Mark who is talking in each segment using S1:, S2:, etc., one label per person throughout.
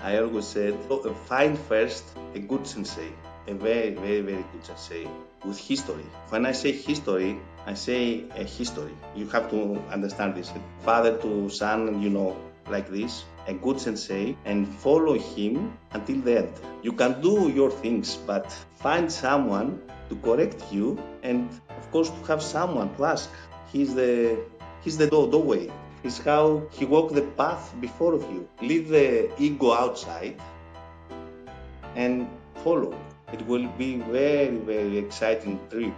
S1: I always said, find first a good sensei, a very, very, very good sensei with history. When I say history, I say a history. You have to understand this. Father to son, like this, a good sensei, and follow him until the end. You can do your things, but find someone to correct you, and of course to have someone to ask. He's the doorway. It's how he walked the path before of you. Leave the ego outside and follow. It will be very, very exciting trip.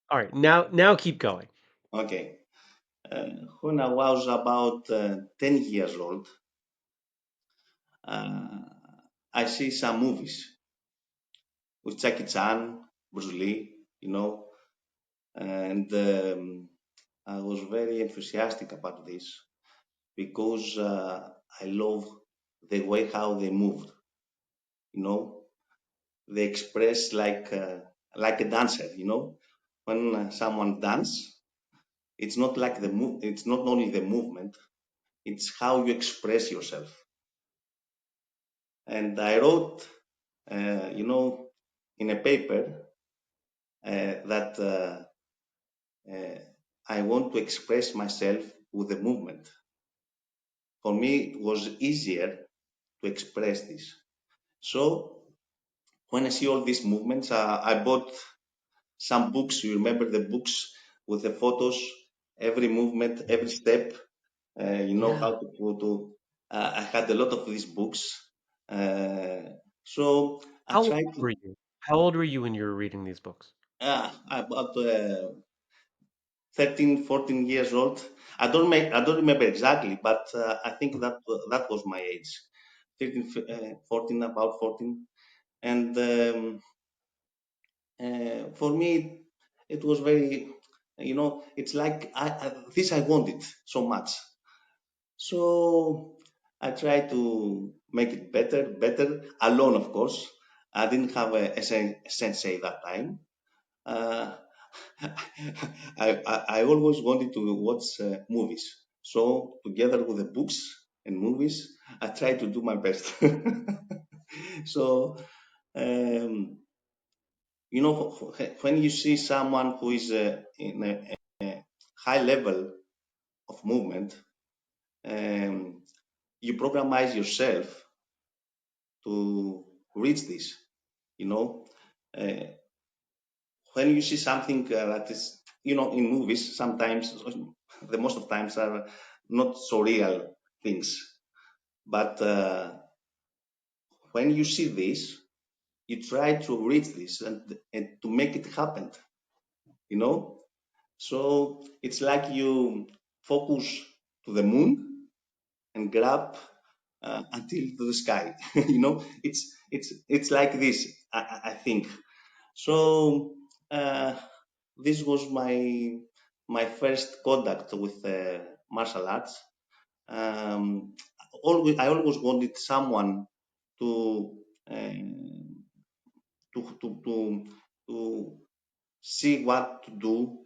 S2: All right, now keep going.
S1: Okay. When I was about 10 years old, I see some movies with Jackie Chan, Bruce Lee, and I was very enthusiastic about this because I love the way how they moved. You know, they express like a dancer. When someone dance, it's not like it's not only the movement, it's how you express yourself. And I wrote, in a paper that I want to express myself with the movement. For me, it was easier to express this. So when I see all these movements, I bought some books. You remember the books with the photos, every movement, every step. How
S2: Yeah.
S1: to. I had a lot of these books. So I
S2: How old
S1: tried
S2: were
S1: to.
S2: you? How old were you when you were reading these books?
S1: About 13, 14 years old. I don't remember exactly, but I think that was my age. 13, 14, about 14. And for me, it was very, it's like this I wanted so much. So I tried to make it better, alone, of course. I didn't have a sensei that time. Uh, I always wanted to watch movies. So together with the books and movies, I tried to do my best. So um, when you see someone who is in a high level of movement, um, you programize yourself to reach this. You know, uh, when you see something that is, in movies, sometimes the most of times are not so real things. But when you see this, you try to reach this and to make it happen. You know, so it's like you focus to the moon and grab until to the sky. It's like this. I think so. This was my first contact with martial arts. Um, I always wanted someone to to to to to see what to do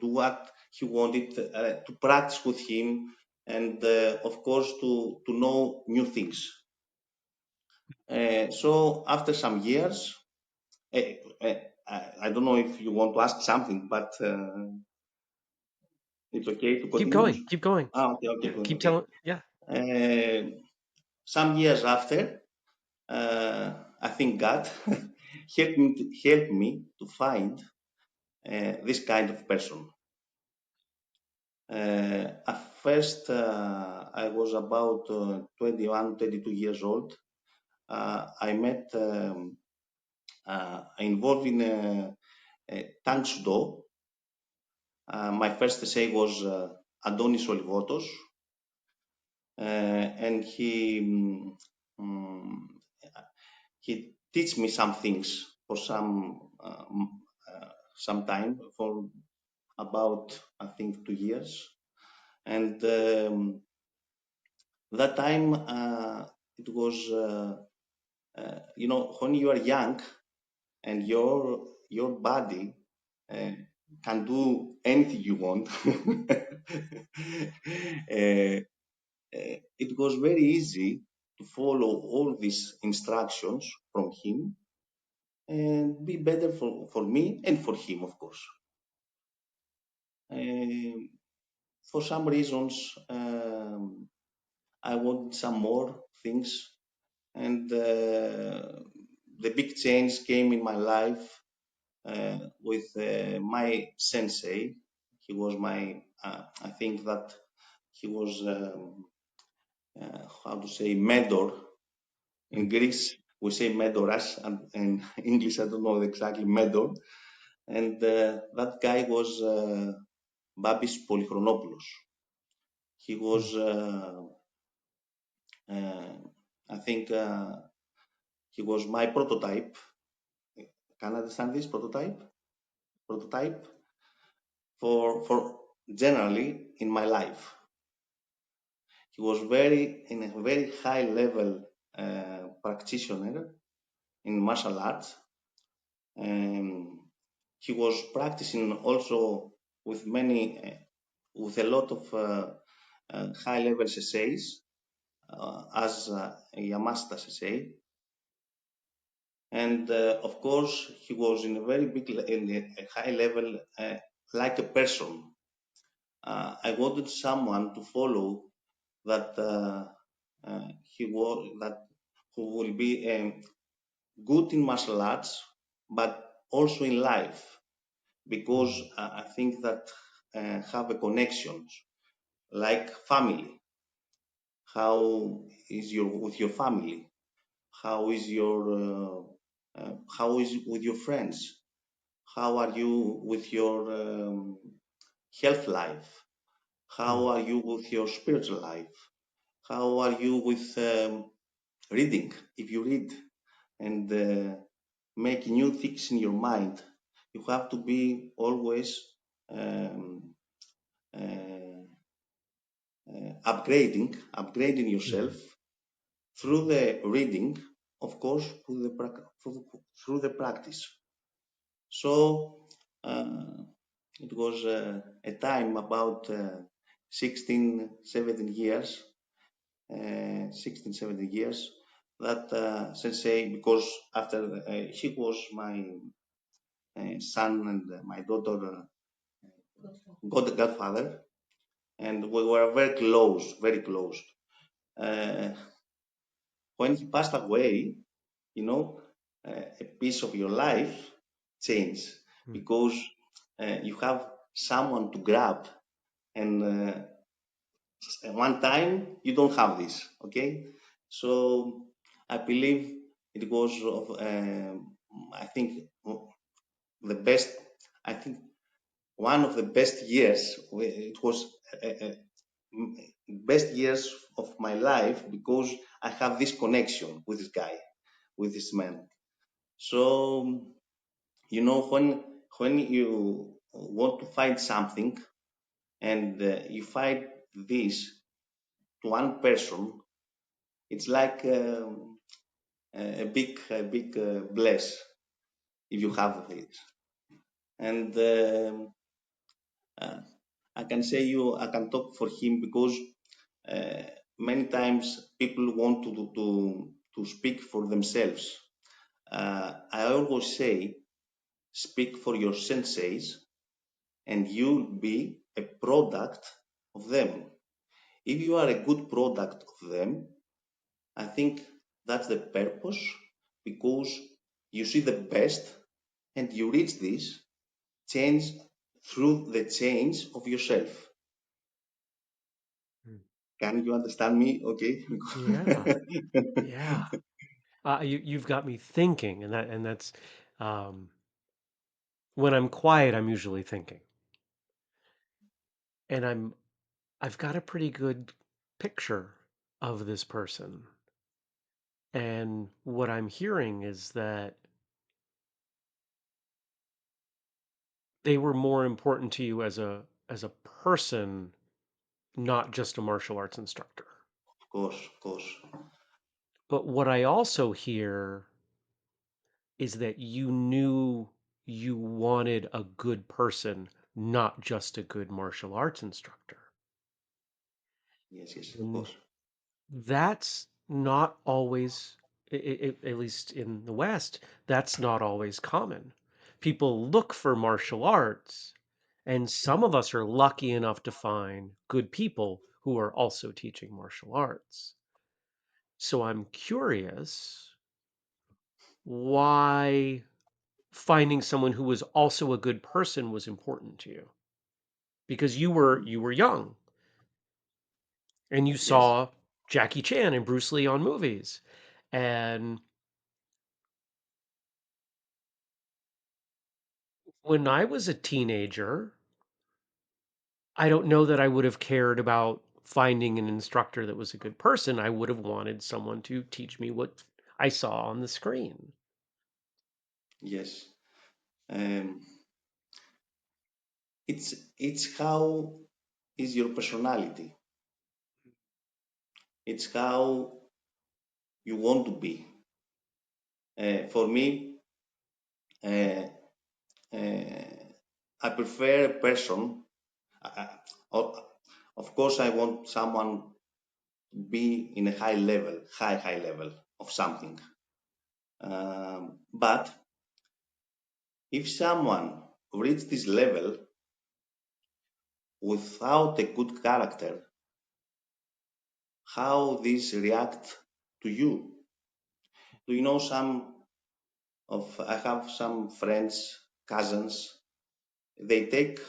S1: what he wanted, to practice with him, and of course to know new things. So after some years, uh, uh, I don't know if you want to ask something, but it's okay to
S2: Keep
S1: continue.
S2: going. Keep going.
S1: Okay, okay,
S2: Yeah.
S1: good,
S2: Keep
S1: okay.
S2: telling. Yeah.
S1: Some years after, I think God helped me to find this kind of person. At first, I was about 21, 22 years old. I met, involved in a Tang Sudo. My first essay was Adonis Olivotos, and mm, he teach me some things for some time, for about I think 2 years, and that time it was when you are young and your body uh, can do anything you want. It was very easy to follow all these instructions from him and be better for me and for him, of course. Um, for some reasons, I wanted some more things, and the big change came in my life with my sensei. He was my, I think that he was, how to say, mentor. In Greece, we say mentoras, and in English, I don't know exactly mentor. And that guy was Babis Polychronopoulos. He was, uh, I think, he was my prototype. Can I understand this prototype? Prototype for generally in my life. He was very in a very high level practitioner in martial arts. He was practicing also with with a lot of high level essays as Yamasta Sensei. And of course, he was in a very big, in a high level, like a person. I wanted someone to follow that he was that who will be good in martial arts, but also in life, because I think that have a connections like family. How is your with your family? How is your how is it with your friends? How are you with your health life? How are you with your spiritual life? How are you with reading? If you read and make new things in your mind, you have to be always um, uh, upgrading yourself through the reading, of course, through the practice. So it was a time about 16, 17 years, 16, 17 years that Sensei, because after he was my son and my daughter, godfather, and we were very close, very close. Uh, when he passed away, you know, a piece of your life changed because you have someone to grab, and one time you don't have this. Okay, so I believe it was of, I think the best. I think one of the best years. It was best years of my life because I have this connection with this guy, with this man. So when you want to find something and you find this to one person, it's like a big bless if you have it. And uh, I can say I can talk for him because uh, many times people want to speak for themselves. I always say, speak for your senseis, and you'll be a product of them. If you are a good product of them, I think that's the purpose, because you see the best and you reach this change through the change of yourself. Can you understand me? Okay.
S2: Yeah, yeah. You've got me thinking, and that's um, when I'm quiet, I'm usually thinking, and I've got a pretty good picture of this person, and what I'm hearing is that they were more important to you as a person, not just a martial arts instructor.
S1: Of course, of course.
S2: But what I also hear is that you knew you wanted a good person not just a good martial arts instructor.
S1: Yes, yes, of
S2: And
S1: course.
S2: that's not always, at least in the West, that's not always common. People look for martial arts, and some of us are lucky enough to find good people who are also teaching martial arts. So I'm curious why finding someone who was also a good person was important to you, because you were young and you
S1: Yes,
S2: saw Jackie Chan and Bruce Lee on movies. And when I was a teenager, I don't know that I would have cared about finding an instructor that was a good person. I would have wanted someone to teach me what I saw on the screen.
S1: yes. Um, it's how is your personality. It's how you want to be. For me, uh, I prefer a person. Uh, of of course, I want someone to be in a high level of something. But if someone reaches this level without a good character, how this react to you? Do you know some of? I have some friends, cousins. They take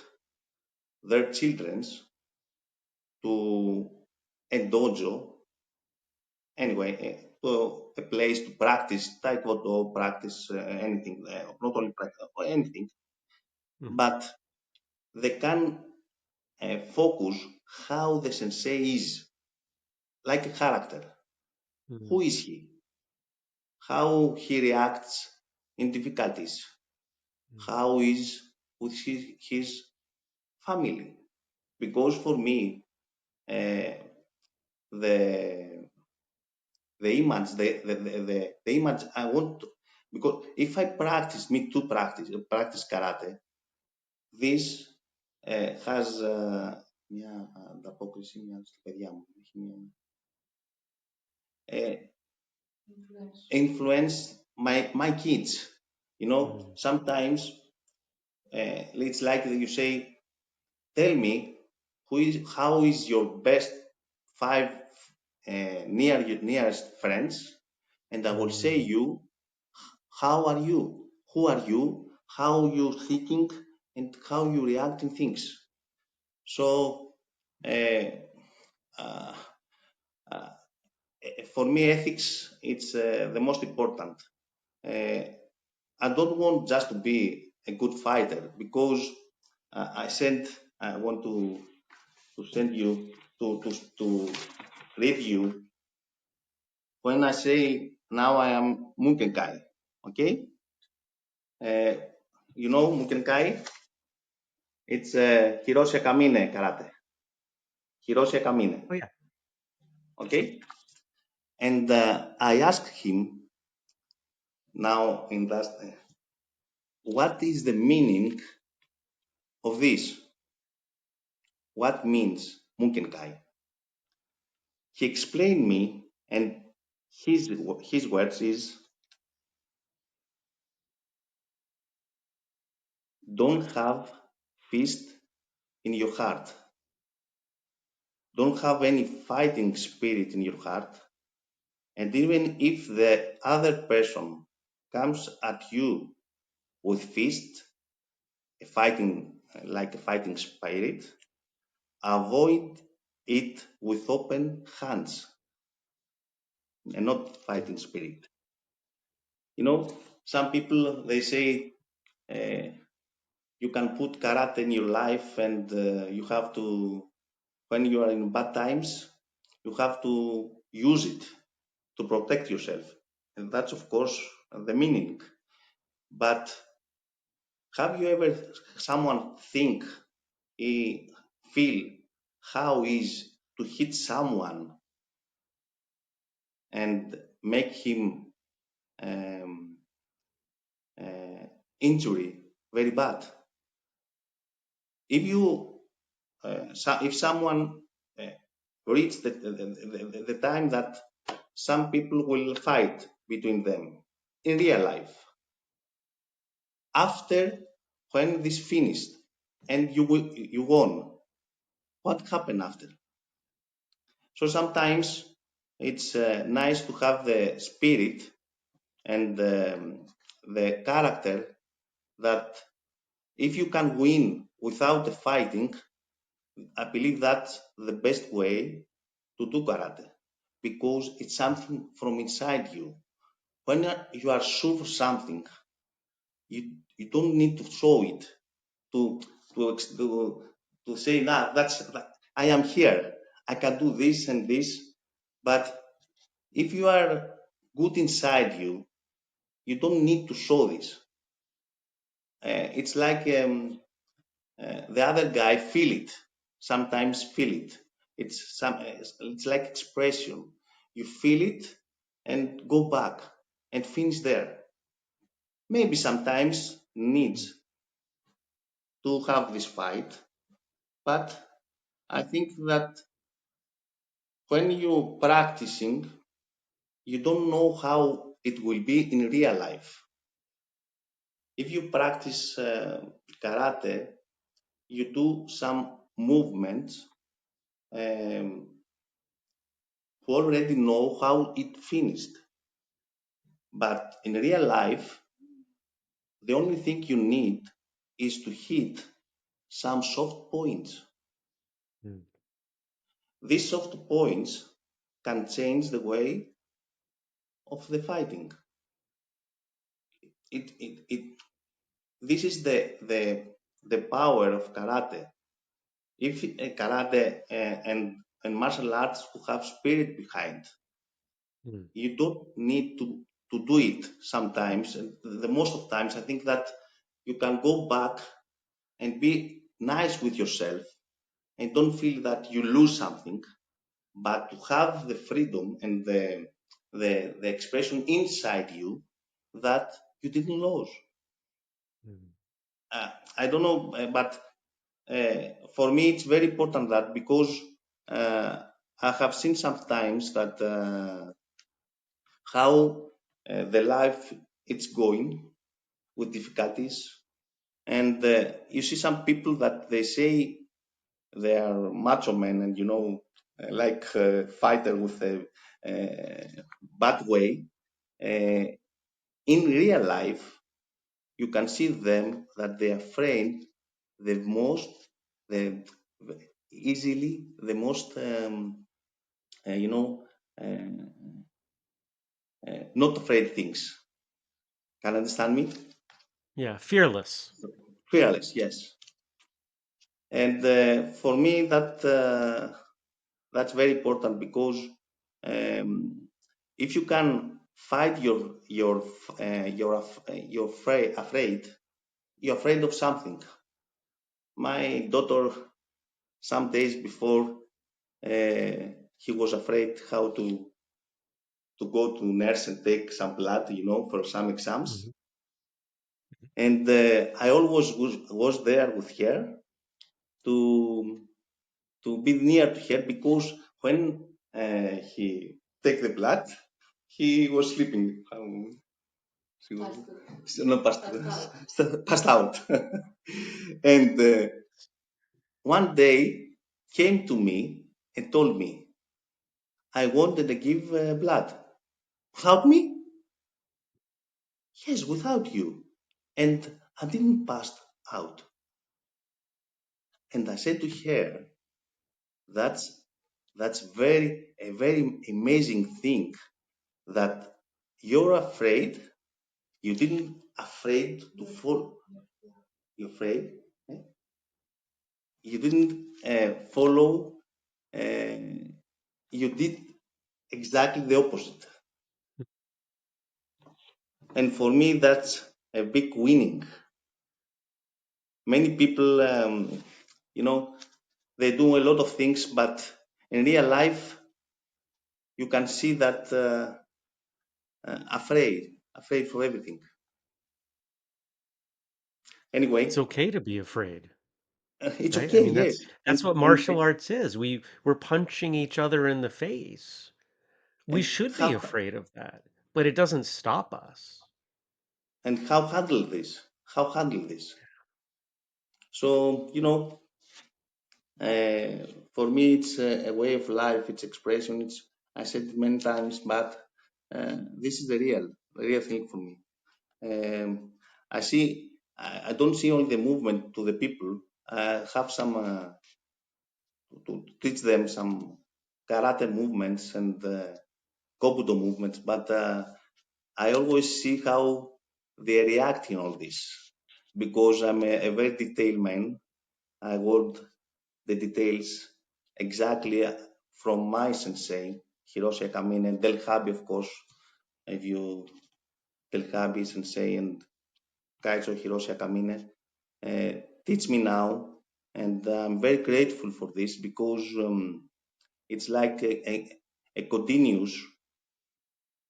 S1: their childrens to a dojo, anyway, to a place to practice taekwondo, practice anything, not only practice, anything,
S2: Mhm,
S1: but they can focus how the sensei is, like a character.
S2: mhm,
S1: Who is he? How he reacts in difficulties?
S2: mhm,
S1: How is with his family? Because for me, uh, the the image, the image I want to, because if I practice, me to practice karate, this has μια ανταπόκριση μια στα παιδιά μου. Έχει μια, influence my kids. You know,
S2: mhm,
S1: sometimes it's like you say, tell me how is your best five nearest friends, and I will say
S2: mhm,
S1: you how are you, who are you, how you thinking, and how you reacting things. So uh, uh, uh, for me, ethics it's the most important. Uh, I don't want just to be a good fighter because I want to send you to read you when I say now I am Mukenkai. Okay, uh, you know Mukenkai. It's Hiroshi Kamine karate. Hiroshi Kamine.
S2: oh yeah.
S1: Okay, and I asked him now in last, what is the meaning of this? What means Mukenkai? He explained me, and his words is, don't have fist in your heart. Don't have any fighting spirit in your heart. And even if the other person comes at you with fist, a fighting like a fighting spirit, avoid it with open hands and not
S2: Mhm,
S1: fighting spirit. You know, some people they say uh, you can put karate in your life, and you have to, when you are in bad times, you have to use it to protect yourself, and that's of course the meaning. But have you ever someone think, eh, feel how is to hit someone and make him um, uh, injury very bad? If you if someone uh, reach the time that some people will fight between them in real life, after when this finished and you won, what happened after? So sometimes it's nice to have the spirit and the character that if you can win without the fighting, I believe that's the best way to do karate because it's something from inside you. When you are sure of something, you don't need to show it to to say, nah, I am here. I can do this and this. But if you are good inside you, you don't need to show this. It's like the other guy feel it. Sometimes feel it. It's like expression. You feel it and go back and finish there. Maybe sometimes needs to have this fight, but I think that when you practicing, you don't know how it will be in real life. If you practice karate, you do some movements who already know how it finished. But in real life, the only thing you need is to hit some soft points.
S2: Mm.
S1: These soft points can change the way of the fighting. This is the power of karate. If karate and martial arts who have spirit behind,
S2: Mm.
S1: you don't need to do it sometimes. And the most of times, I think that you can go back and be nice with yourself and don't feel that you lose something, but to have the freedom and the expression inside you that you didn't lose.
S2: Mm.
S1: I don't know, but for me it's very important that because I have seen sometimes that how the life it's going with difficulties, and you see some people that they say they are macho men and like a fighter with a bad way. Uh, in real life, you can see them that they are afraid the most, the easily the most, uh, you know, uh, not afraid things. Can you understand me?
S2: Yeah, fearless.
S1: Fearless, yes. And for me, that's very important because if you can fight you're you're afraid of something. My daughter, some days before, he was afraid how to go to nurse and take some blood, for some exams.
S2: Mhm.
S1: And I always was there with her to be near to her because when he take the blood, he was sleeping. No, passed out. And one day came to me and told me, I wanted to give blood. Without me? Yes, without you. And I didn't pass out. And I said to her, that's a very amazing thing that you're afraid. You didn't afraid to fall. You afraid. eh? You didn't follow. Uh, you did exactly the opposite. And for me, that's a big winning. Many people, they do a lot of things, but in real life, you can see that afraid for everything.
S2: It's
S1: Anyway,
S2: okay to be afraid.
S1: It's
S2: right? I
S1: okay,
S2: mean,
S1: yes.
S2: that's what
S1: And
S2: martial arts is. We're punching each other in the face. We
S1: and
S2: should be
S1: how
S2: afraid of that, but it doesn't stop us.
S1: and how handle this? How handle this? So, for me, it's a way of life. It's expression. I said it many times, but this is the real thing for me. I see. I don't see only the movement to the people. I have some to teach them some karate movements and Kobudo movements, but I always see how they react in all this because I'm a very detailed man. I want the details exactly from my sensei, Hiroshi Akamine, and Del Habi, of course. If you Del Habi sensei and Kaizo Hiroshi Akamine teach me now, and I'm very grateful for this because it's like a continuous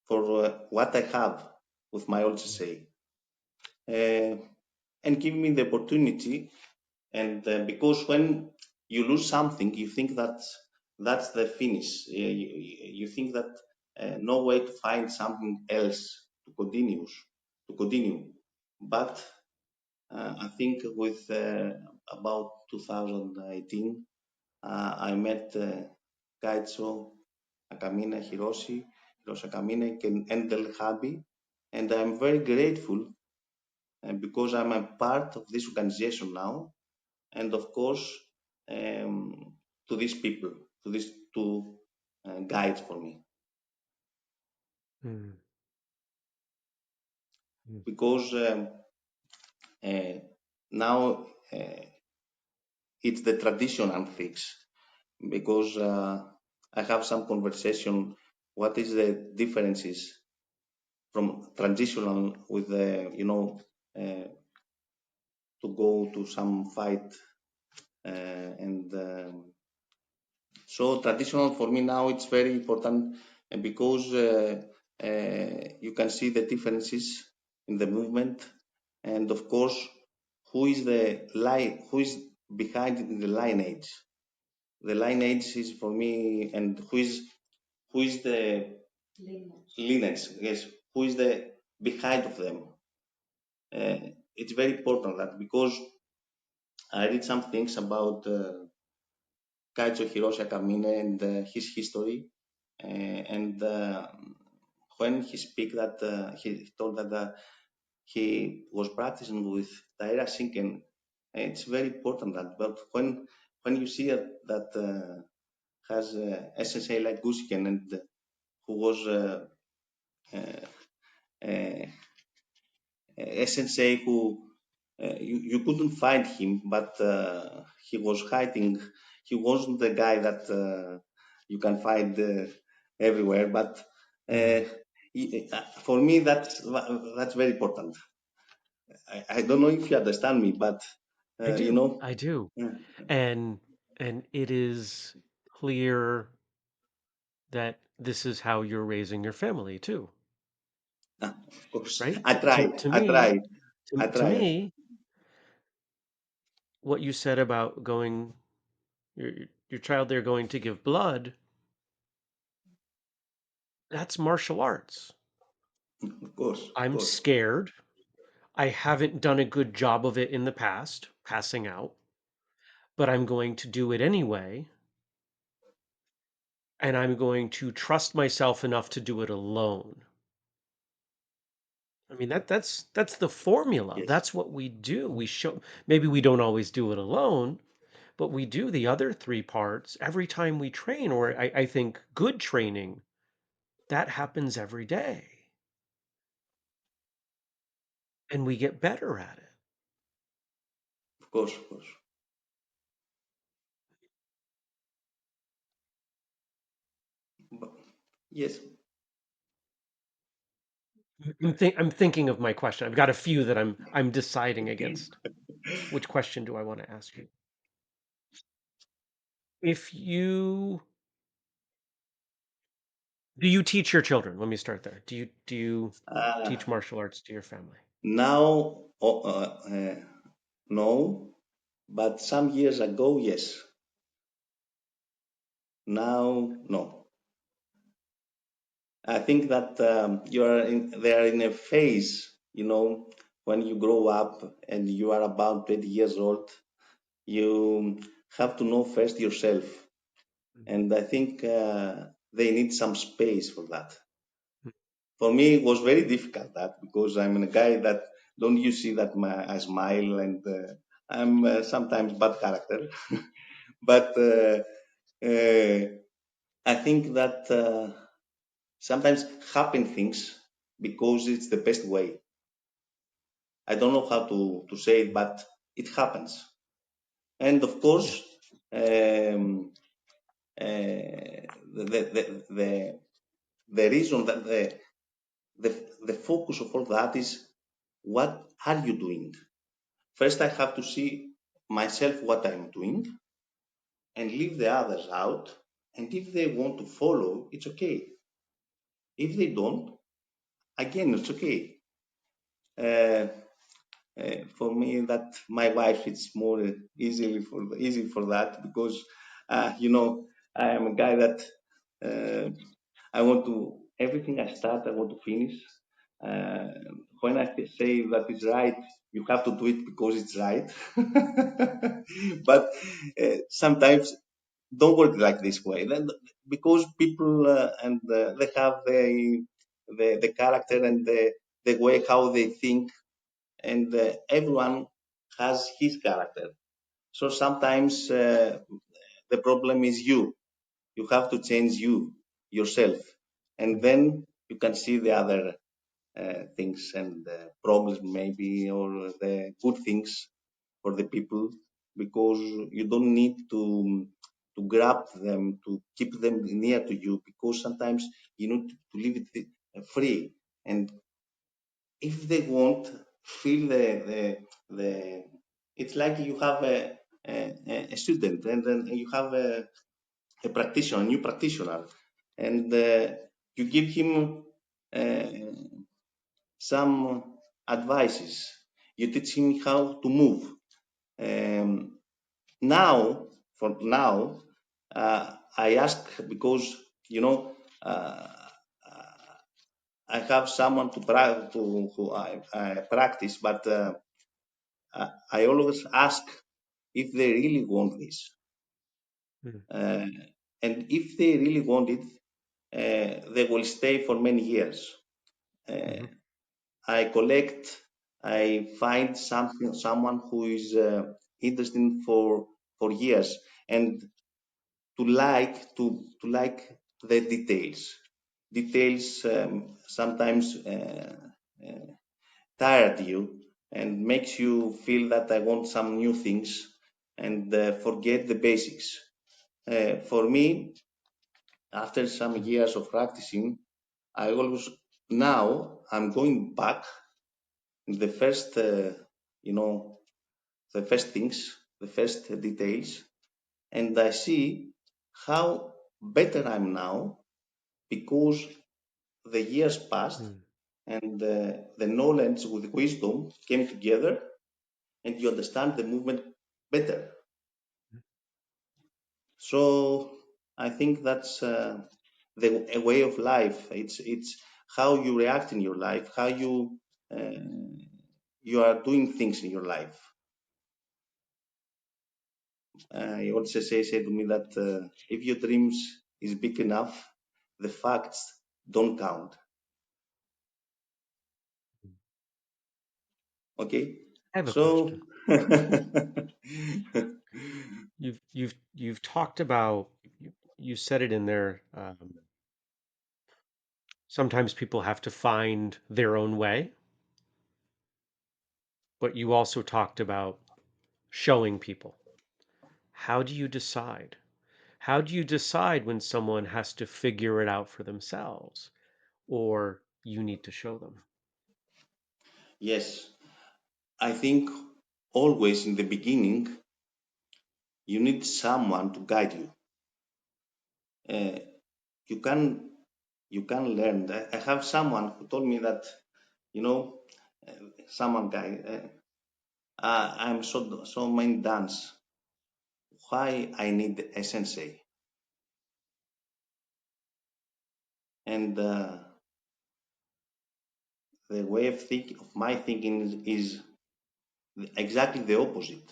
S1: for what I have with my old sensei, uh, and give me the opportunity. And because when you lose something, you think that that's the finish. You think that no way to find something else to continue. But I think with about 2018, I met Kaicho Akamine Hiroshi Akamine and Del Habi, and I'm very grateful because I'm a part of this organization now, and of course to these people, to these two guides for me,
S2: Mm, mm,
S1: because uh, now it's the traditional things. Because I have some conversation. What is the differences from traditional with the uh, to go to some fight and so traditional for me now it's very important because you can see the differences in the movement and of course who is behind in the lineage. The lineage is for me and who is the lineage, yes, who is the behind of them. It's very important that because I read some things about Kaicho Hiroshi Akamine and his history. And when he speak that he told that he was practicing with Taira Shinken, it's very important that. But when you see that has SSA like Gusiken and who was uh, uh, a sensei who you couldn't find him, but he was hiding. He wasn't the guy that you can find everywhere. But uh,
S2: mm.
S1: for me, that's very important. I don't know if you understand me, but
S2: I
S1: you
S2: do.
S1: know,
S2: I do.
S1: yeah,
S2: And it is clear that this is how you're raising your family too,
S1: of course,
S2: right?
S1: I try,
S2: To
S1: I
S2: me,
S1: try, I
S2: to
S1: try.
S2: me, what you said about going your your child they're going to give blood, that's martial arts.
S1: Of
S2: I'm
S1: course,
S2: scared. I haven't done a good job of it in the past, passing out, but I'm going to do it anyway, and I'm going to trust myself enough to do it alone. I mean that's the formula.
S1: yes,
S2: That's what we do. We show maybe we don't always do it alone, but we do the other three parts every time we train, or I think good training, that happens every day, and we get better at it.
S1: of course. But, yes,
S2: I'm thinking of my question. I've got a few that I'm deciding against. Which question do I want to ask you? If you do you teach your children? Let me start there. Do you
S1: uh,
S2: teach martial arts to your family?
S1: now no. But some years ago, yes. Now, no. I think that they are in a phase, when you grow up and you are about 20 years old, you have to know first yourself. And I think they need some space for that. For me, it was very difficult that because I'm a guy that don't you see that I smile and I'm sometimes bad character, but uh, I think that sometimes happen things because it's the best way. I don't know how to say it, but it happens. And of
S2: Yeah.
S1: course, the reason that the focus of all that is what are you doing? First, I have to see myself what I'm doing and leave the others out. And if they want to follow, it's okay. If they don't, again, it's okay. Uh, for me, that my wife it's more easy for that because I am a guy that uh, I want to everything I start I want to finish. Uh, when I say that it's right, you have to do it because it's right. But sometimes don't work like this way. Because people and they have the character and the way how they think and everyone has his character. So sometimes the problem is you. You have to change yourself, and
S2: Mhm.
S1: then you can see the other things and problems maybe or the good things for the people because you don't need to grab them to keep them near to you because sometimes you need to leave it free and if they want feel the it's like you have a student and then you have a practitioner, a new practitioner, and you give him uh, some advices. You teach him how to move. Um, now, for now, I ask because you know uh, I have someone to who I practice, but I always ask if they really want this.
S2: Mhm.
S1: Uh, and if they really want it, they will stay for many years. Uh,
S2: Mhm.
S1: I collect, I find someone who is interested for years, and to like the details. Details sometimes tired you and makes you feel that I want some new things and forget the basics. For me, after some
S2: Mhm.
S1: years of practicing, I always now I'm going back in the first, you know, the first things, the first details, and I see how better I'm now because the years passed
S2: Mhm.
S1: and the knowledge with wisdom came together and you understand the movement better. So I think that's a way of life. It's how you react in your life, how uh, you are doing things in your life. He also said to me that if your dreams is big enough, the facts don't count. Okay,
S2: I have a
S1: so
S2: question. You've talked about you said it in there. Sometimes people have to find their own way, but you also talked about showing people. How do you decide? How do you decide when someone has to figure it out for themselves or you need to show them?
S1: yes, I think always in the beginning you need someone to guide you. Uh, you can you can learn. I have someone who told me that you know someone guy. I'm so many dance. Why I need a sensei? And the way of thinking of my thinking is exactly the opposite.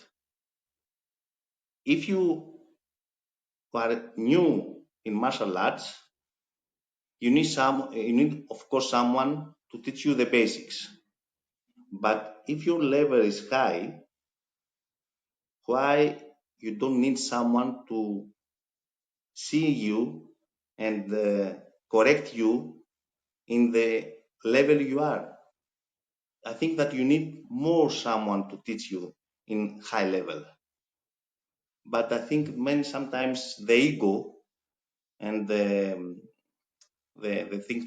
S1: If you are new in martial arts, you need of course someone to teach you the basics. But if your level is high, why you don't need someone to see you and correct you in the level you are? I think that you need more someone to teach you in high level. But I think many sometimes the ego and the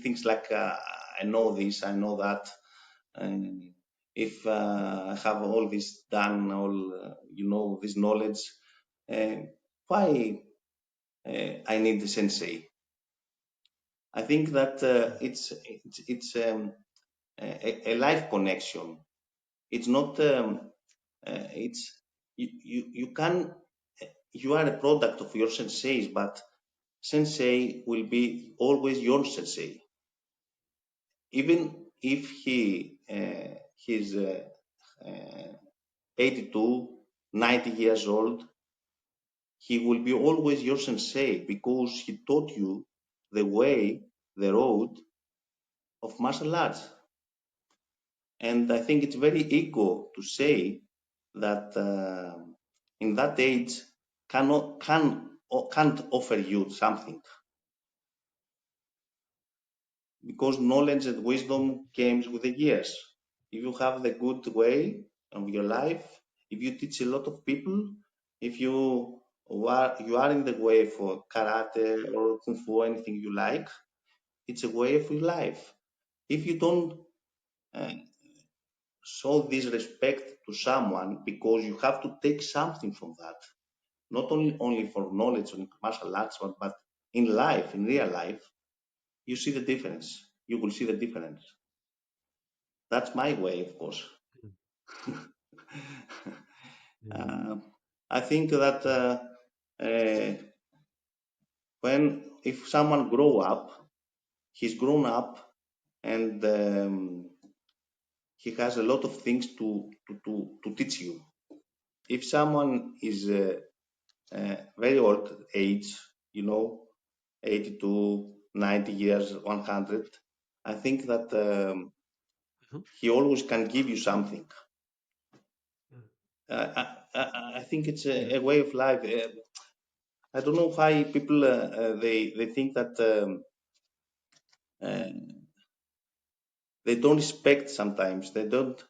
S1: things like I know this, I know that, and if I have all this done, all this knowledge, uh, why I need the sensei? I think that it's a life connection. It's not. It's you can you are a product of your senseis, but sensei will be always your sensei, even if he's 82, 90 years old. He will be always your sensei because he taught you the way, the road of martial arts. And I think it's very ego to say that in that age can't offer you something because knowledge and wisdom comes with the years. If you have the good way of your life, if you teach a lot of people, if you are in the way for karate or kung fu, anything you like, it's a way of your life. If you don't uh, show this respect to someone because you have to take something from that, not only for knowledge and martial arts, but in life, in real life, you see the difference. You will see the difference. That's my way, of course.
S2: Mm,
S1: Uh, I think that uh, when if someone grow up, he's grown up and he has a lot of things to teach you. If someone is very old age, 82, 90 years, 100, I think that
S2: mhm,
S1: he always can give you something.
S2: mm,
S1: I think it's
S2: yeah.
S1: a way of life. I don't know why people they think that uh, they don't respect sometimes. They don't.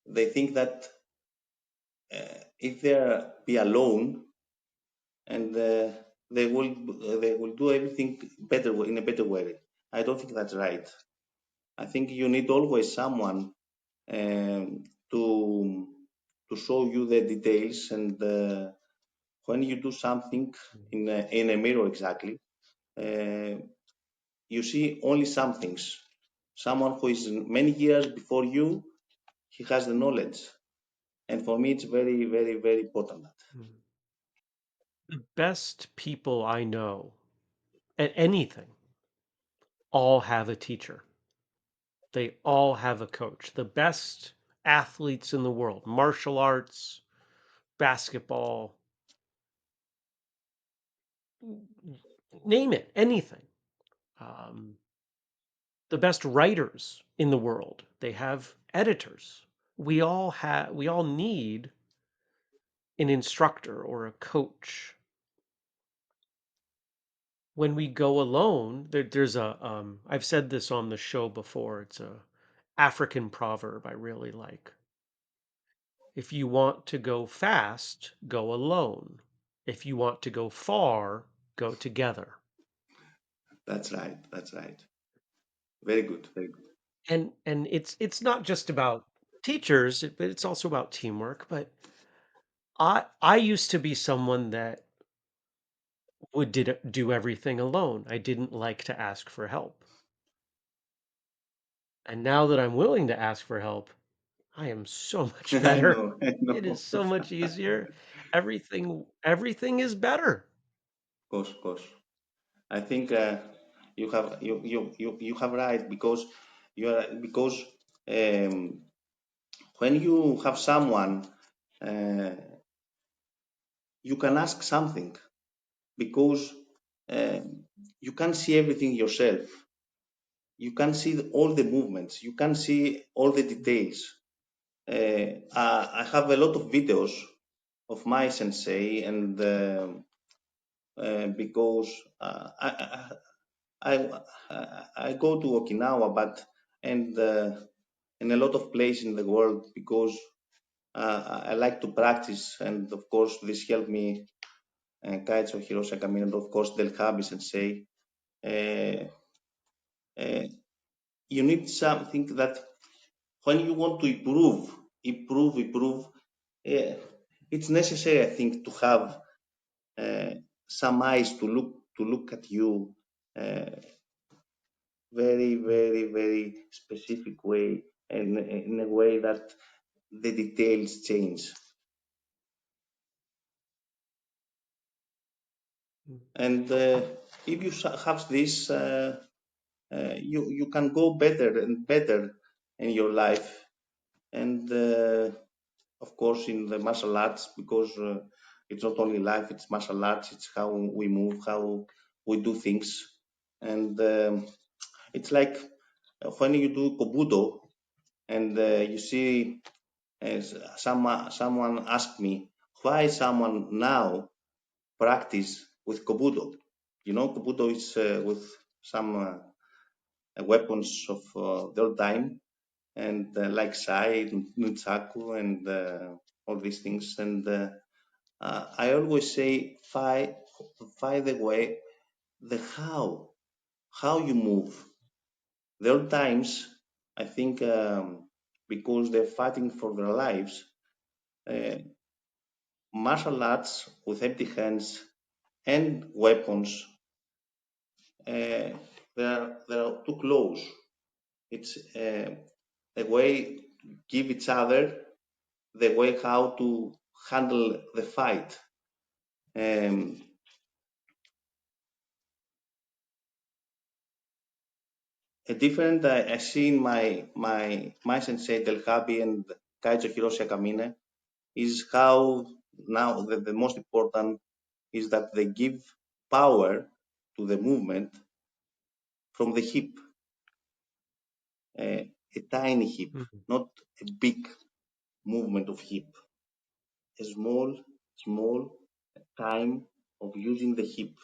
S1: They think that if they be alone and they will do everything better in a better way. I don't think that's right. I think you need always someone um, to to show you the details and when you do something
S2: Mm.
S1: in a mirror exactly, uh, you see only some things. Someone who is many years before you, he has the knowledge, and for me, it's very, very, very important.
S2: Mm. The best people I know at anything all have a teacher. They all have a coach. The best athletes in the world, martial arts, basketball, name it, anything. Um, the best writers in the world, they have editors. We all need an instructor or a coach. When we go alone, there's a I've said this on the show before. It's a African proverb I really like. If you want to go fast, go alone. If you want to go far, go together.
S1: That's right. That's right. Very good. Very good.
S2: And it's not just about teachers, but it's also about teamwork. But I used to be someone that would did do everything alone. I didn't like to ask for help. And now that I'm willing to ask for help, I am so much
S1: I
S2: better.
S1: know, I
S2: It is
S1: know.
S2: so much easier. Everything is better.
S1: Of course, of course. I think you have right because you are because um, when you have someone, uh, you can ask something because you can see everything yourself. You can see all the movements. You can see all the details. I have a lot of videos of my sensei, and because I, I go to Okinawa, but and in a lot of places in the world because I like to practice, and of course this helped me. Kaicho Hiroshi Kamina, and of course Del Habi Sensei. Uh, uh, you need something that when you want to improve, uh, it's necessary, I think, to have uh, some eyes to look at you very,
S2: Mm,
S1: very, very specific way, and in a way that the details change.
S2: mm,
S1: And if you have this, you can go better and better in your life. And of course, in the martial arts, because it's not only life, it's martial arts, it's how we move, how we do things. And it's like when you do Kobudo and you see someone asked me why someone now practice with Kobudo. You know, Kobudo is with some weapons of the old time, and like Sai, Nunchaku, and all these things. And I always say, find the way, the how you move. The old times, I think, because they're fighting for their lives, uh, martial arts with empty hands and weapons, they're too close. It's a way to give each other the way how to handle the fight. Um, a different I see in my sensei Del Habi and Kaijo Hiroshi Akamine is how now the most important is that they give power to the movement from the hip, a tiny hip,
S2: mm,
S1: not a big movement of hip, a small time of using the hip,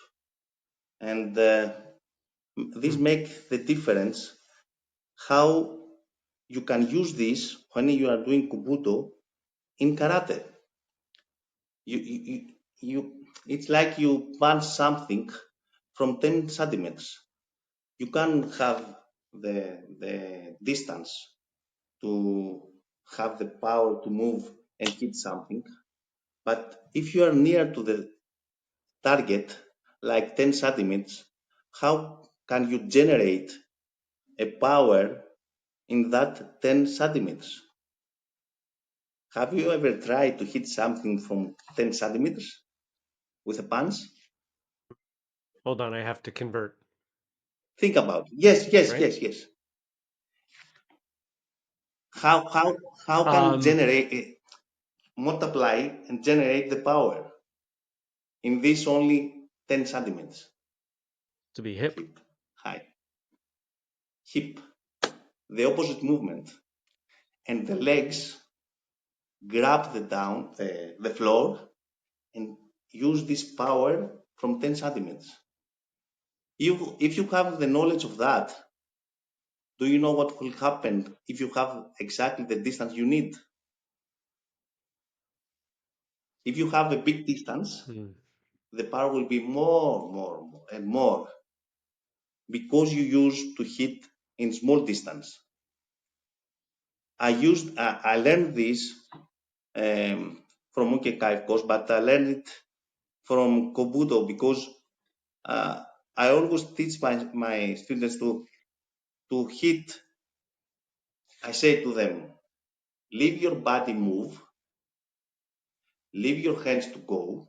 S1: and this
S2: mm.
S1: make the difference how you can use this when you are doing Kobudo in karate. You it's like you punch something from 10 centimeters. You can have the distance to have the power to move and hit something. But if you are near to the target, like 10 centimeters, how can you generate a power in that 10 centimeters? Have you ever tried to hit something from 10 centimeters with a punch?
S2: Hold on, I have to convert,
S1: Think about it. Yes, yes,
S2: right?
S1: yes, yes. How how how can
S2: Um,
S1: generate multiply and generate the power in this only 10 centimeters
S2: to be hip.
S1: hip high hip, the opposite movement, and the legs grab the floor and use this power from 10 centimeters. If you have the knowledge of that, do you know what will happen if you have exactly the distance you need? If you have a big distance,
S2: Mm,
S1: the power will be more, and more because you used to hit in small distance. I learned this from Ukekai, of course, but I learned it from Kobudo because uh, I always teach my students to hit. I say to them, leave your body move, leave your hands to go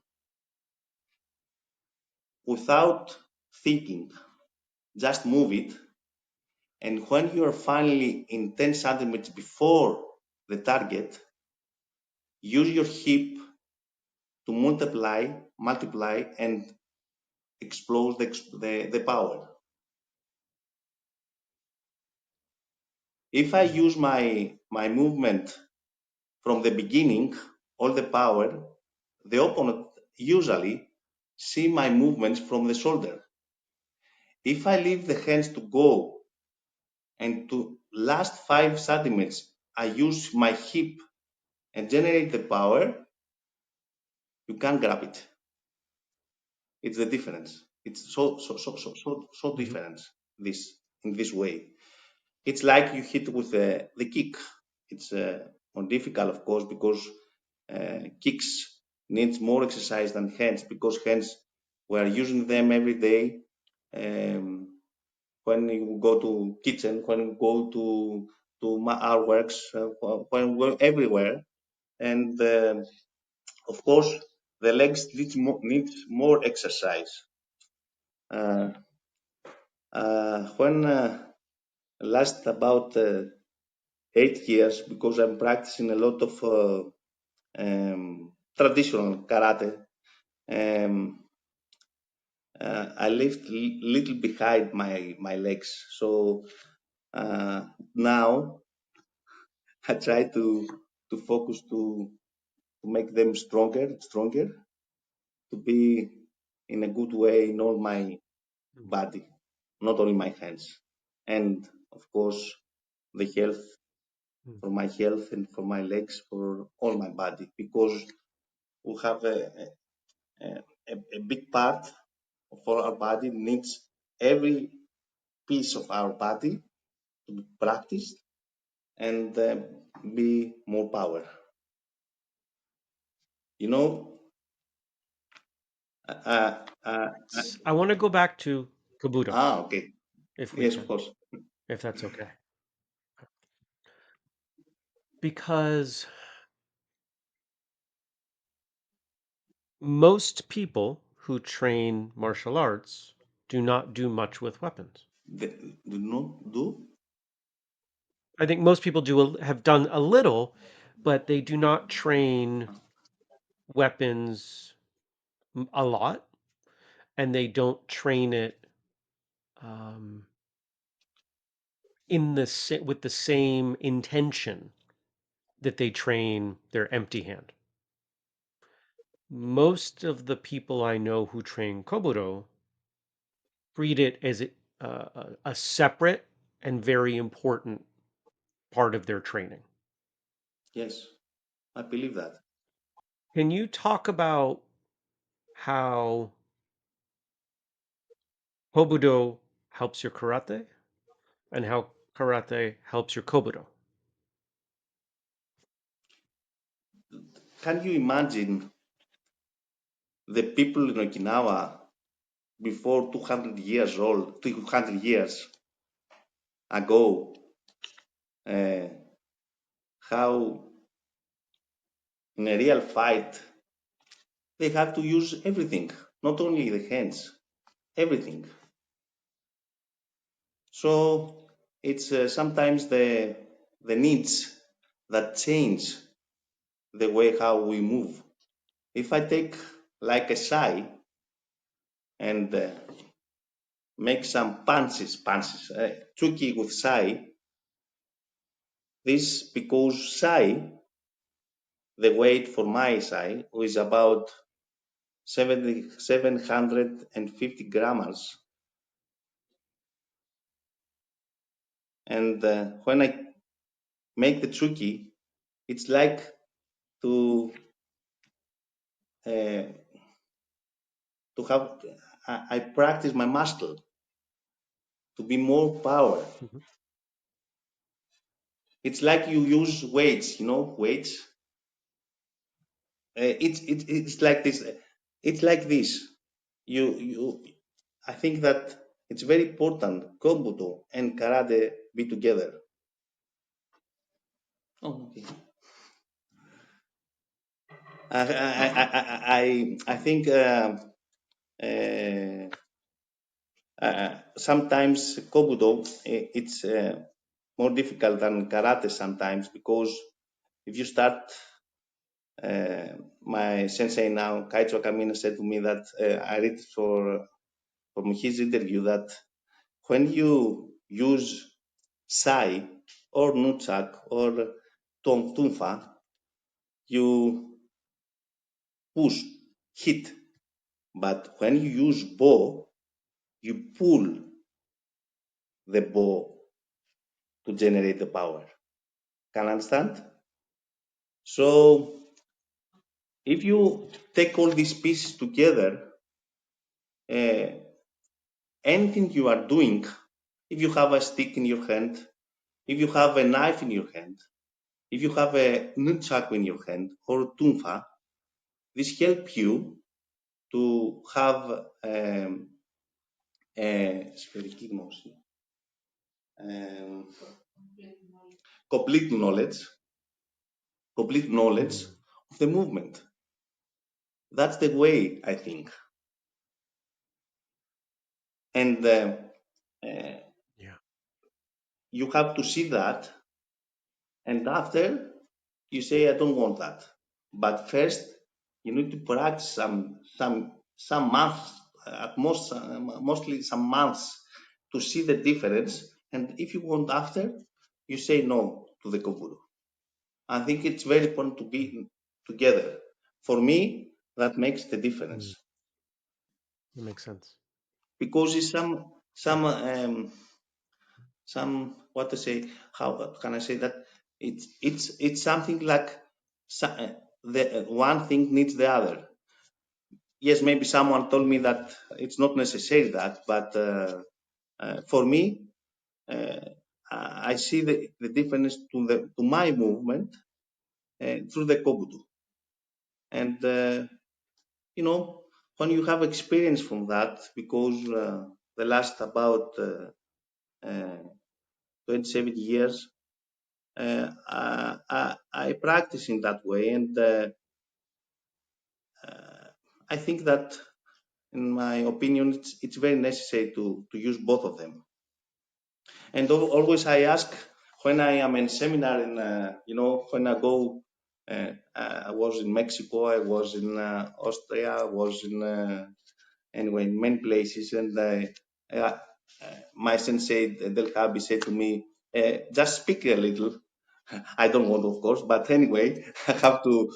S1: without thinking. Just move it. And when you are finally in 10 centimeters before the target, use your hip to multiply, and explode the power. If I use my movement from the beginning, all the power, the opponent usually see my movements from the shoulder. If I leave the hands to go and to last 5 centimeters, I use my hip and generate the power, you can't grab it. It's the difference. It's so
S2: Mhm.
S1: different this in this way. It's like you hit with the kick. It's more difficult, of course, because kicks needs more exercise than hands, because hands we are using them every day. When you go to kitchen, when you go to our works, when we're everywhere, and of course the legs needs more exercise. Uh, when last about 8 years, because I'm practicing a lot of traditional karate. Um, I lift little behind my legs, so now I try to focus to make them stronger, to be in a good way in all my
S2: Mhm.
S1: body, not only my hands, and of course the health,
S2: Mhm.
S1: for my health and for my legs, for all my body, because we have a, a big part for our body needs every piece of our body to be practiced and be more power. You know,
S2: I want to go back to Kobudo,
S1: okay.
S2: if we
S1: Yes, of
S2: can,
S1: course.
S2: if that's okay. Because most people who train martial arts do not do much with weapons.
S1: Do not do?
S2: I think most people have done a little, but they do not train weapons a lot, and they don't train it um, with the same intention that they train their empty hand. Most of the people I know who train Kobudo treat it as a separate and very important part of their training.
S1: Yes, I believe that.
S2: Can you talk about how Kobudo helps your karate and how karate helps your Kobudo?
S1: Can you imagine the people in Okinawa before 200 years old, 200 years ago, uh, how in a real fight they have to use everything, not only the hands, everything. So it's sometimes the needs that change the way how we move. If I take like a sai and make some punches, tricky with sai, this because sai, the weight for my sai is about 750 grams, and when I make the tricky, it's like to uh, to have I practice my muscle to be more power.
S2: Mhm.
S1: It's like you use weights, weights. It's like this. It's like this. You. I think that it's very important. Kobudo and karate be together. Oh, okay. I think sometimes Kobudo it's more difficult than karate sometimes, because if you start, my sensei now, Kaicho Kamina, said to me that I read from his interview that when you use sai or nunchak or tunfa, you push, hit. But when you use bow, you pull the bow to generate the power. Can you understand? So if you take all these pieces together, uh, anything you are doing, if you have a stick in your hand, if you have a knife in your hand, if you have a nunchaku in your hand or tunfa, this help you to have spherical motion, complete knowledge of the movement. That's the way, I think. And
S2: Yeah.
S1: you have to see that, and after you say, I don't want that. But first, you need to practice some months, at most, mostly some months, to see the difference. And if you want after, you say no to the Kobudo. I think it's very important to be together. For me, that makes the difference,
S2: That makes sense.
S1: because it's
S2: Yeah.
S1: some what to say. How can I say that? It's something like the one thing needs the other. Yes, maybe someone told me that it's not necessary that, but for me, uh, I see the difference to my movement through the Kobudo. And when you have experience from that, because the last about uh, 27 years, I practice in that way, and I think that, in my opinion, it's very necessary to use both of them. And always I ask, when I am in seminar, in when I go, I was in Mexico, I was in Austria, I was in anyway in many places, and uh, my sensei Del Cabi said to me, just speak a little. I don't want, of course, but anyway, I have to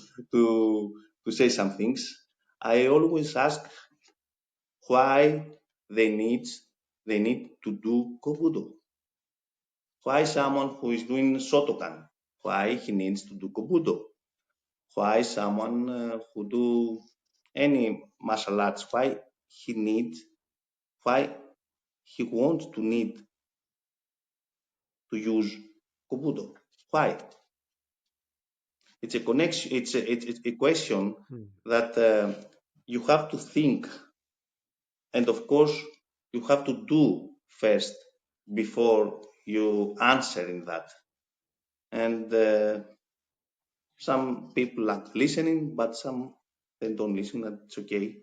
S1: say some things. I always ask why they need they need to do kobudo. Why someone who is doing Shotokan? Why he needs to do Kobudo? Why someone who do any martial arts? Why he wants to need to use Kobudo? Why? It's a connection. It's a question that you have to think, and of course you have to do first before you answer in that. And some people like listening, but some they don't listen. That's okay.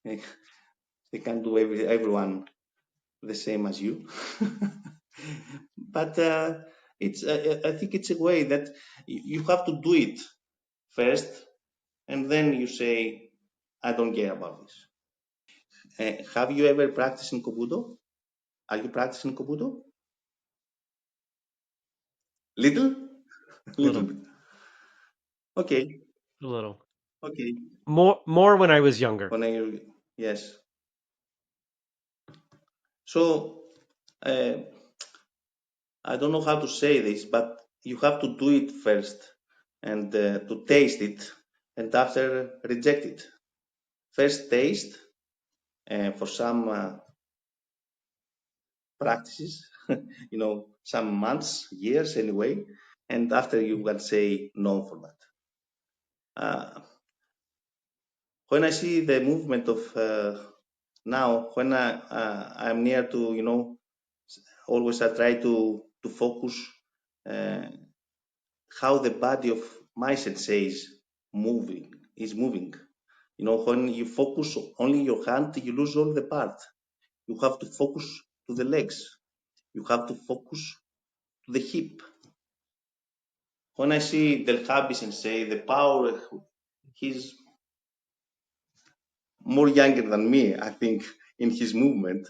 S1: They can't do everyone the same as you. But it's I think it's a way that you have to do it first, and then you say, I don't care about this. Have you ever practiced in Kobudo? Are you practicing Kobudo? Little,
S2: A
S1: little
S2: little.
S1: bit. Okay,
S2: A little.
S1: okay.
S2: More when I was younger.
S1: When I yes. So uh, I don't know how to say this, but you have to do it first, and to taste it, and after reject it. First taste for some practices, some months, years anyway, and after you can say no for that. When I see the movement of now, when I'm near to, always I try to focus uh, how the body of my sensei is moving. is moving. When you focus only your hand, you lose all the part. You have to focus to the legs. You have to focus to the hip. When I see Del Habi Sensei, the power, he's more younger than me, I think, in his movement.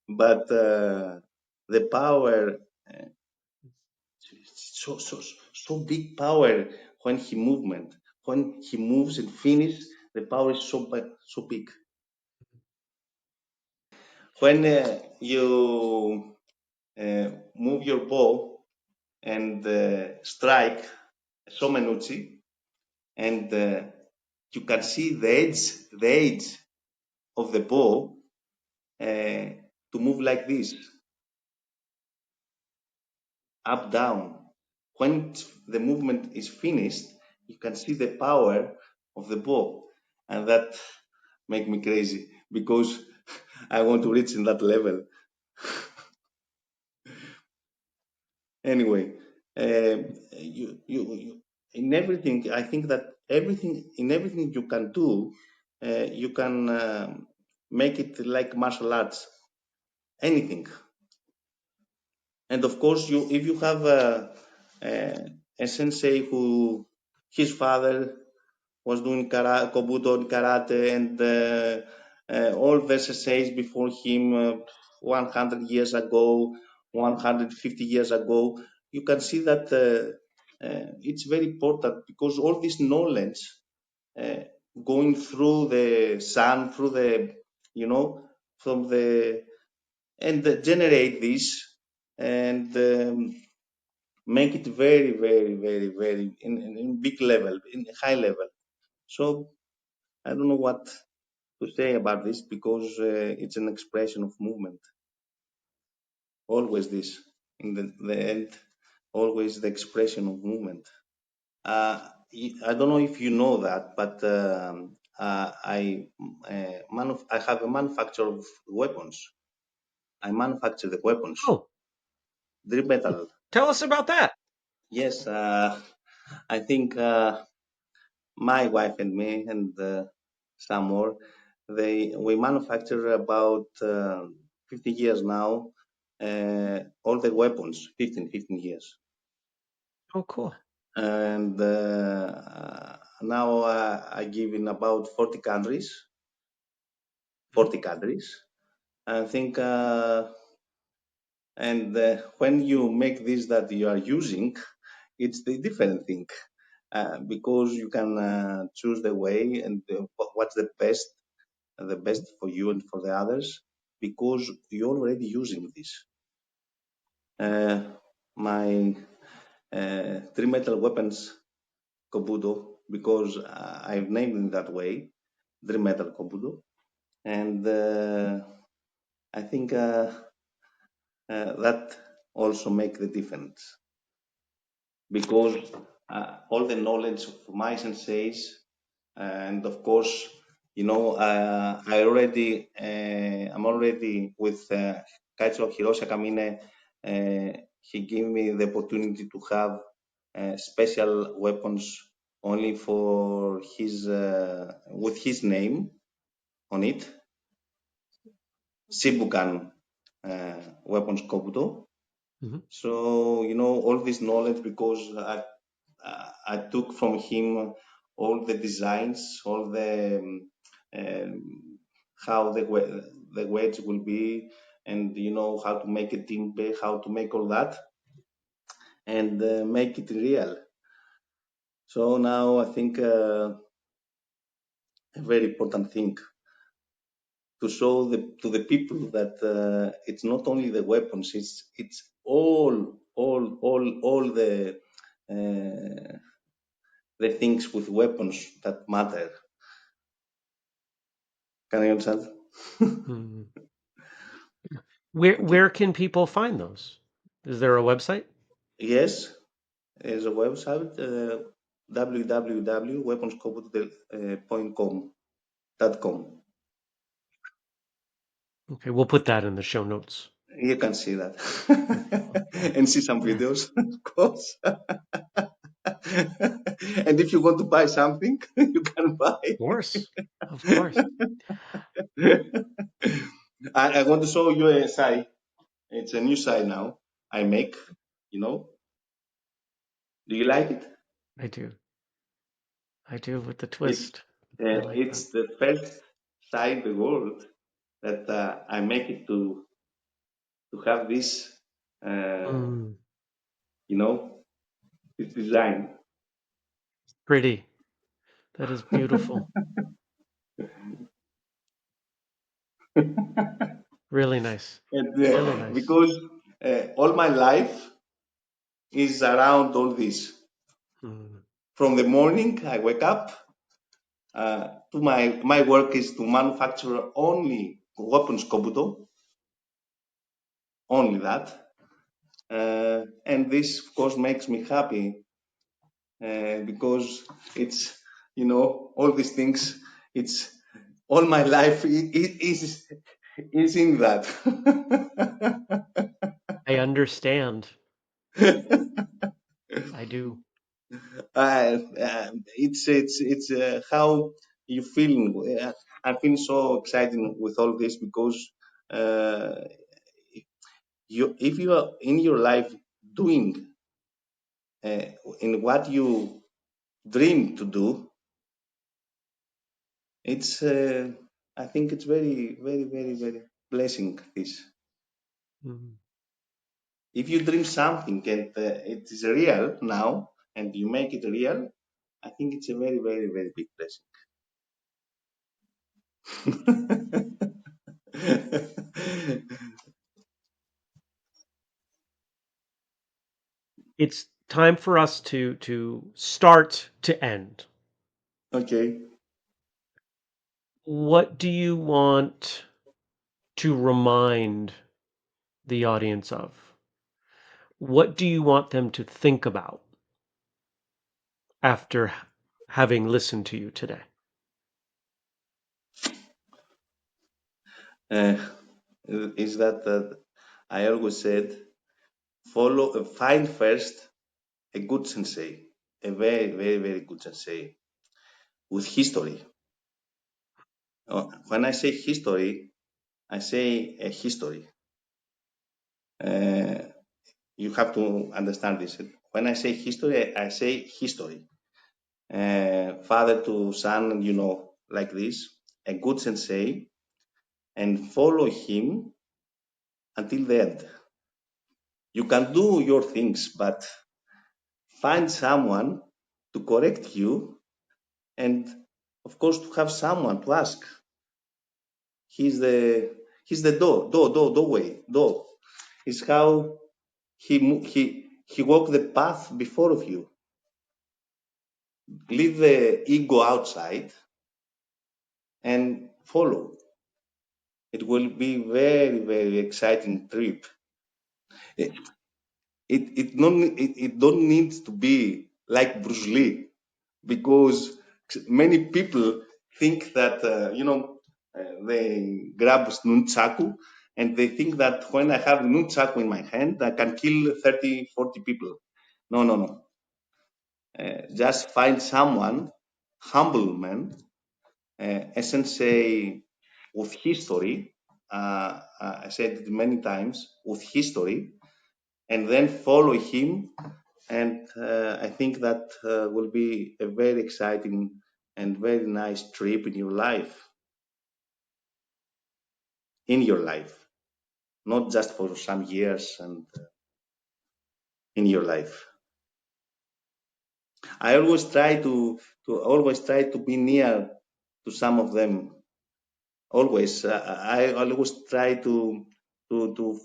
S1: But the power, so big power when he movement. When he moves and finish, the power is so big. When you move your bow and strike Somenuchi, and you can see the edge of the bow to move like this, up, down. When the movement is finished, you can see the power of the bow, and that make me crazy because I want to reach in that level. Anyway, you in everything, I think that everything you can do, you can make it like martial arts. Anything. And of course, if you have a sensei who his father was doing Kobudo and karate, and all the senseis before him, 100 years ago, 150 years ago, you can see that it's very important because all this knowledge uh, going through the sun, through the, from the, and generate this and make it very, very, very, very in big level, in high level. So I don't know what to say about this because it's an expression of movement. Always this, in the end, always the expression of movement. I don't know if you know that, but I have a manufacture of weapons. I manufacture the weapons.
S2: Oh,
S1: Drip metal.
S2: tell us about that.
S1: Yes, I think my wife and me and some more, we manufacture about 50 years now, all the weapons, 15 years.
S2: Oh, cool.
S1: And now I give in about 40 countries, 40 countries. I think, and when you make this that you are using, it's the different thing. Because you can choose the way and what's the best for you and for the others, because you're already using this. My three metal weapons Kobudo, because I've named it that way, three metal Kobudo, and I think that also make the difference because all the knowledge of my senseis, and of course, I'm already with Kaicho Hiroshi Kamine. He gave me the opportunity to have special weapons only for his with his name on it, Shibukan weapons Kobudo.
S2: Hmm.
S1: So all this knowledge because I took from him all the designs, all the how the weights will be, and how to make a timpe, how to make all that, and make it real. So now I think a very important thing to show to the people that it's not only the weapons, it's all uh, the things with weapons that matter. Can you understand?
S2: Hmm. Where
S1: Okay.
S2: where can people find those? Is there a website?
S1: Yes, there's a website www.weaponscope.com.
S2: Okay, we'll put that in the show notes.
S1: You can see that
S2: Okay.
S1: and see some
S2: Yeah.
S1: videos, of course. And if you want to buy something, you can buy.
S2: Of course. Of course.
S1: I want to show you a site. It's a new site now. I make. You know. Do you like it?
S2: I do. I do with the
S1: It's
S2: twist. I like that.
S1: it's the first site in the world that I make it to have this. Uh,
S2: Mm,
S1: you know, this design.
S2: pretty. That is beautiful. Really nice.
S1: And
S2: Really nice.
S1: because all my life is around all this.
S2: Mm,
S1: From the morning I wake up to my work is to manufacture only weapons Kobudo, only that. And this of course makes me happy because it's all these things. It's all my life is in that.
S2: I understand. I do.
S1: It's how you feeling. I'm feeling so excited with all this because uh, if you are in your life doing uh, in what you dream to do, it's I think it's very very very very blessing this.
S2: Mm.
S1: If you dream something and it is real now and you make it real, I think it's a very very very big blessing.
S2: It's time for us to start to end.
S1: Okay.
S2: What do you want to remind the audience of? What do you want them to think about after having listened to you today?
S1: Uh, is that I always said find first a good sensei, a very very very good sensei with history. When I say history, I say a history. Uh, you have to understand this. When I say history, I say history. Father to son, like this, a good sensei, and follow him until the end. You can do your things, but find someone to correct you, and of course to have someone to ask. He's the doorway. Is how he walked the path before of you. Leave the ego outside and follow. It will be very very exciting trip. It it don't need to be like Bruce Lee because many people think that they grab nunchaku and they think that when I have nunchaku in my hand I can kill 30, 40 people. No, no, no. Just find someone, humble man, a sensei with history. I said it many times with history, and then follow him. And I think that will be a very exciting and very nice trip in your life, not just for some years and in your life. I always try to be near to some of them. Always, I always try to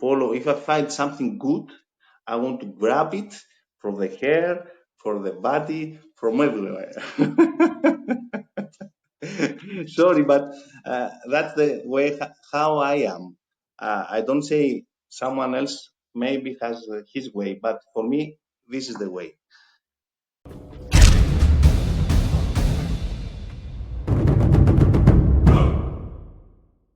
S1: follow. If I find something good, I want to grab it from the hair, from the body, from everywhere. Sorry, but that's the way how I am. I don't say someone else maybe has his way, but for me, this is the way.